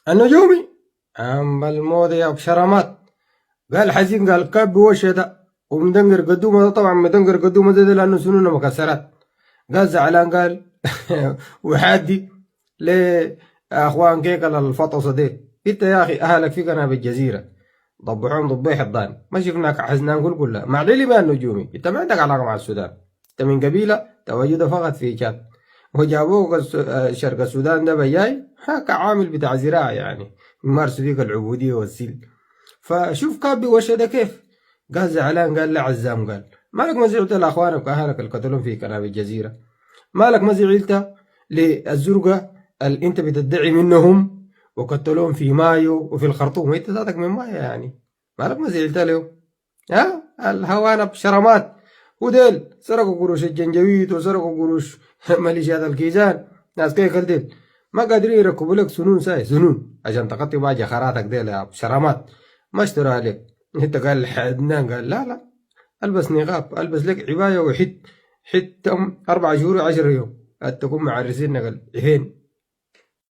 النجومي عم الموضة يا بشرمات. قال حزين، قال كاب بوشه ده ومدنقر قدومه ده. طبعا مدنقر قدومه ده لانه سنونه مكسرات. قال زعلان، قال وحادي لاخوان كيك الفطسه دي. انت يا اخي اهلك في قناه بالجزيره ضبعون ضبيح الضان، ما شفناك حزنان قول كلها مع ليلي ما النجومي. انت ما عندك علاقه مع السودان، انت من قبيله تواجد فقط في تشاد، وجابوك شرق السودان ده بجاي هكا عامل بتاع زراعه يعني يمارسوا فيك العبوديه والسلك. فشوف كابي وش ده كيف. قال زعلان، قال لا عزام، قال مالك ما زعلت لاخوانك واهلك اللي قتلهم في قناه الجزيره؟ مالك ما زعلت للزرقاء اللي انت بتدعي منهم وقتلوهم في مايو وفي الخرطوم وانت ذاتك من مايو يعني؟ مالك ما زعلت له؟ ها الهوانة بشرمات وديل سرقوا قروش الجنجويد وسرقوا قروش ميليشيات الكيزان. ناس كيف ديل ما قادرين يركبوا لك سنون ساي سنون عشان تغطي باجي خراتك ديل يا بشرمات. ما اشتروا عليك. انت قال حدنان، قال لا لا البس نقاب، البس لك عباية وحد حتى 4 شهور و10 يوم تكون مع الرسين. قال فين